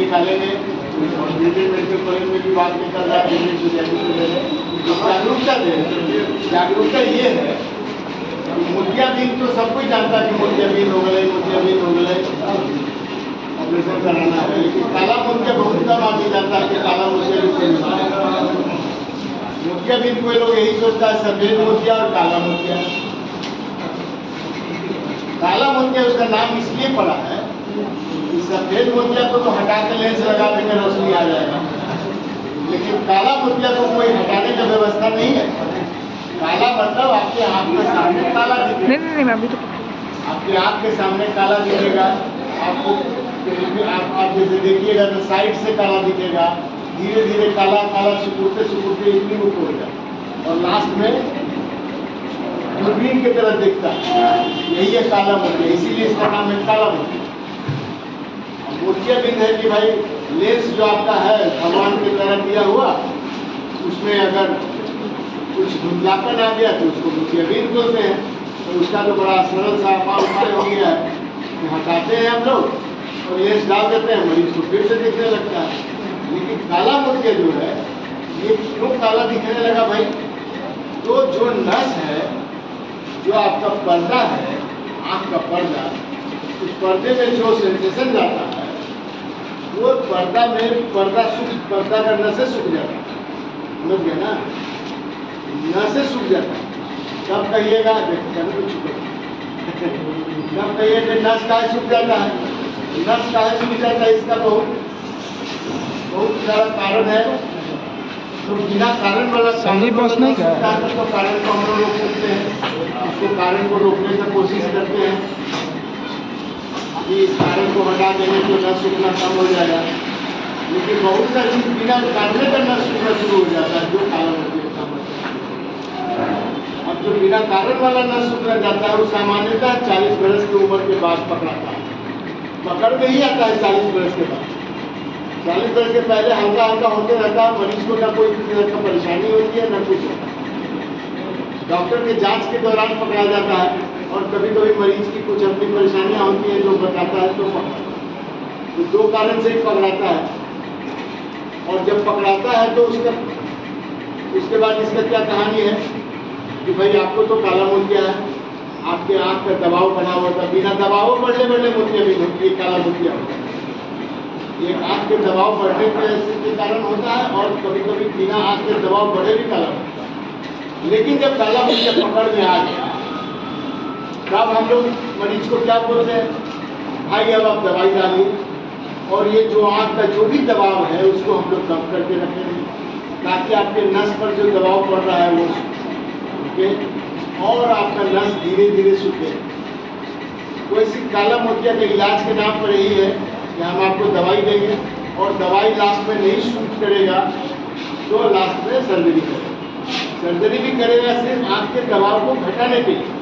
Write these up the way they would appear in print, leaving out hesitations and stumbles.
निकालेंगे और Indian medical college में भी बात निकल रहा है, जागरूकता दे। जागरूकता ये है कि मोतियाबिंद तो सब कोई जानता है कि मोतियाबिंद हो गए, मोतियाबिंद हो गए, ऑपरेशन कराना है, लेकिन काला मोतिया बहुत कम आदमी जानता है कि काला मोतिया मोतियाबिंद कोई लोग यही सोचता है सफेद मोतिया और काला मोतिया। काला मोतिया उसका नाम इसलिए पड़ा है कि सफेद मोतिया तो हटा के लेंस लगा देंगे, रोशनी आ जाएगा, लेकिन काला मोतिया को कोई हटाने की व्यवस्था नहीं है। काला मतलब आपके आँख के सामने काला दिखेगा, नहीं अभी तो आपके आँख के सामने काला दिखेगा, आपको आप जैसे देखिएगा तो साइड से काला दिखेगा, धीरे धीरे काला काला सुकुड़ते सुकुड़ते इतनी ऊपर हो जाए और लास्ट में दूरबीन की तरफ दिखता है, यही है काला मोतिया, इसीलिए इसका नाम है काला मोतिया। मोतियाबिंद है कि भाई लेंस जो आपका है भगवान की तरह दिया हुआ, उसमें अगर कुछ धुंधलापन आ गया तो उसको मोतियाबिंद बोलते हैं। तो उसका तो बड़ा सरल सा उपाय हो गया है कि हटाते हैं हम लोग और लेंस डाल देते हैं, मरीज को फिर से दिखने लगता है। लेकिन काला मोतिया जो है ये क्यों काला दिखने लगा भाई? तो जो नस है, जो आपका पर्दा है, आँख का पर्दा, उस पर्दे में जो सेंसेशन जाता है वो पर्दा में पर्दा का नसें सूख जाता है, समझ गए ना? नसें सूख जाता है। कब कहिएगा कब कहिए कि नस काहे सूख जाता है? नस काहे सूख जाता है, इसका बहुत सारा कारण है। तो बिना कारण वाला संजीव बॉस नहीं क्या है तो कारण को हम लोग रोक सकते हैं, उसको कारण को रोकने की कोशिश करते हैं कि इस कारण को हटा देंगे तो नस सूखना कम हो जाएगा। लेकिन बहुत सारी चीज बिना काटने का नस सूखना शुरू हो जाता है, जो कारण होती है। अब जो बिना कारण वाला नस सूखना जाता है वो सामान्यतः 40 बरस की उम्र के बाद पकड़ाता है, पकड़ में ही आता है 40 बरस के बाद। 40 बरस के पहले हल्का हल्का होते रहता है, मरीज को न कोई तरह का परेशानी होती है न कुछ होता है। डॉक्टर के जांच के दौरान पकड़ा जाता है और कभी कभी मरीज की कुछ अपनी परेशानियां होती हैं जो बताता है तो पकड़ाता है। तो दो कारण से ही पकड़ाता है। और जब पकड़ाता है तो उसके बाद इसका क्या कहानी है कि भाई आपको तो काला मोतिया है, आपके आँख का दबाव बना हुआ था, बिना दबाव बढ़ने मोतिया भी होती है, काला मोतिया होता है। ये आँख के दबाव बढ़ने के कारण होता है और कभी कभी बिना आँख के दबाव बढ़े भी काला होता है। लेकिन जब काला मोतिया पकड़ में आ गया तब हम लोग मरीज को क्या बोलते हैं, भाई अब आप दवाई डालिए और ये जो आँख का जो भी दबाव है उसको हम लोग कम करके रखेंगे ताकि आपके नस पर जो दबाव पड़ रहा है वो सूखे और आपका नस धीरे धीरे सूखे। तो इसी काला मोतिया के इलाज के नाम पर यही है कि हम आपको दवाई देंगे और दवाई लास्ट में नहीं सूट करेगा तो लास्ट में सर्जरी करेगा। सर्जरी भी करेगा सिर्फ आँख के दबाव को घटाने के लिए,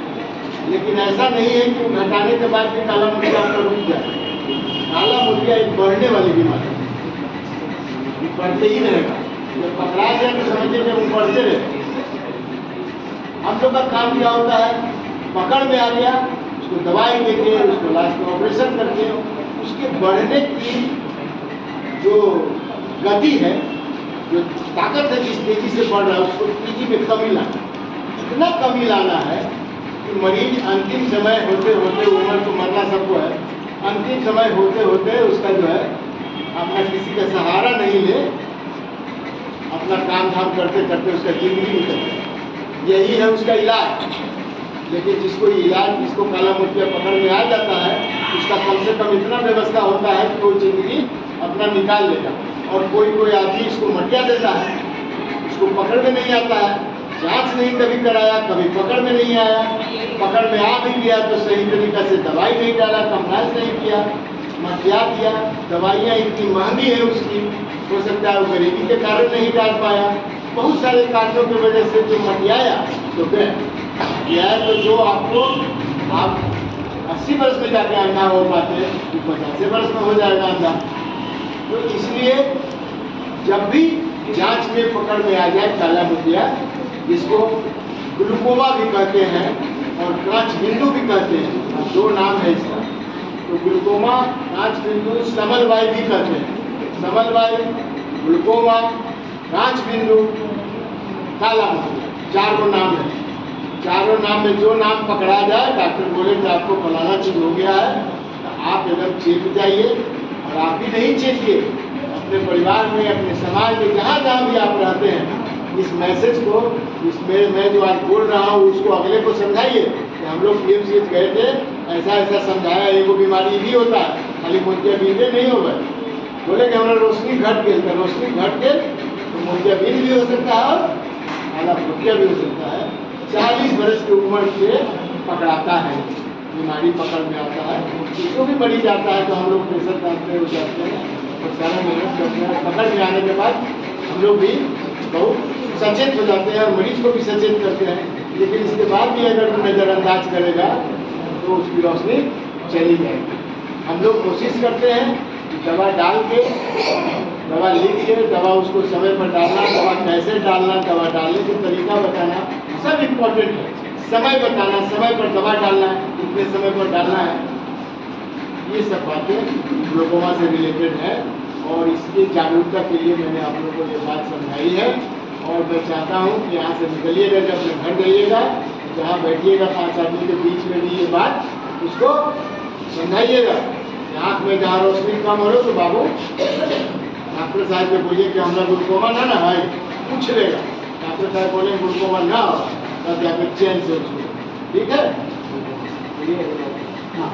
लेकिन ऐसा नहीं है कि घटाने के बाद भी काला मोतिया आपका रुक जाए। काला मोतिया एक बढ़ने वाली बीमारी है, बढ़ते ही रहेगा। जब पकड़ा जाए तो समझिए जब वो बढ़ते रहे। हम लोग का काम क्या होता है, पकड़ में आ गया उसको दवाई देके उसको लास्ट में ऑपरेशन करके उसके बढ़ने की जो गति है, जो ताकत है, जिस तेजी से बढ़ रहा है उसको तेजी में कमी लाना, इतना कमी लाना है कि मरीज अंतिम समय होते होते, उम्र तो मरना सबको है, अंतिम समय होते होते उसका जो है अपना किसी का सहारा नहीं ले, अपना काम धाम करते करते उसका जिंदगी निकल जाए। यही है उसका इलाज। लेकिन जिसको काला मोतिया पकड़ में आ जाता है उसका कम से कम इतना व्यवस्था होता है कि वो जिंदगी अपना निकाल लेगा। और कोई आदमी इसको मटिया देता है, उसको पकड़ में नहीं आता है, जांच नहीं कभी कराया, कभी पकड़ में नहीं आया, पकड़ में आ भी गया तो सही तरीका से दवाई नहीं डाला, कंप्लायंस नहीं किया, मटिया दिया। दवाइयाँ इतनी महंगी है उसकी, हो सकता है वो गरीबी के कारण नहीं डाल पाया, बहुत सारे कारणों की वजह से जो मटियाया तो गया तो जो आपको आप 80 वर्ष में जाके अंधा हो पाते तो 50 वर्ष में हो जाएगा अंधा। तो इसलिए जब भी जांच में पकड़ में आ जाए काला मोतिया, जिसको ग्लूकोमा भी कहते हैं और कांच बिंदु भी कहते हैं, दो नाम है इसका। तो ग्लूकोमा, कांच बिंदु, समलवाय भी कहते हैं। समलवायु, ग्लूकोमा, कांच बिंदु, काला मसूड़ा, 4 गो नाम है। चारों नाम में जो नाम पकड़ा जाए, डॉक्टर बोले कि आपको फलाना चीज हो गया है, तो आप एकदम चेक जाइए। और आप भी नहीं चेकिए, अपने परिवार में, अपने समाज में, जहाँ जहाँ भी आप रहते हैं, इस मैसेज को, इसमें मैं जो आज बोल रहा हूँ उसको अगले को समझाइए कि हम लोग PMCH गए थे, ऐसा ऐसा समझाया, एगो बीमारी भी होता है, खाली मोतियाबिंद नहीं हो गए। बोले कि हमारा रोशनी घट गई, तो रोशनी घट गई तो मोतियाबिंद भी हो सकता है और काला मोतिया भी हो सकता है। 40 बरस की उम्र से पकड़ाता है, बीमारी पकड़ में आता है। इसको भी मरीज आता है तो हम लोग प्रेशर ट्रांसफर हो जाते हैं और सारा मेहनत करते हैं। पकड़ में आने के बाद हम लोग भी बहुत सचेत हो जाते हैं और मरीज को भी सचेत करते हैं। लेकिन इसके बाद भी अगर वो नज़रअंदाज करेगा तो उसकी रोशनी चली जाएगी। हम लोग कोशिश करते हैं कि दवा डाल के, दवा लिख के, दवा उसको समय पर डालना, दवा कैसे डालना, दवा डालने का तरीका बताना, सब इम्पोर्टेंट है। समय बताना, समय पर दवा डालना है, कितने समय पर डालना है, ये सब बातें ग्लूकोमा से रिलेटेड है। और इसकी जागरूकता के लिए मैंने आप लोगों को ये बात समझाई है। और मैं चाहता हूँ कि यहाँ से निकलिएगा, जब अपने घर जाइएगा, जहाँ बैठिएगा 5 आदमी के बीच में भी ये बात उसको समझाइएगा। आँख में जहाँ रोशनी कम हो रही तो बाबू डॉक्टर साहब को बोलिए कि हमारा ग्लूकोमा ना भाई, पूछ लेगा। डॉक्टर साहब बोले ग्लूकोमा ना हो, तब जाकर चैन से उसको, ठीक है। हाँ।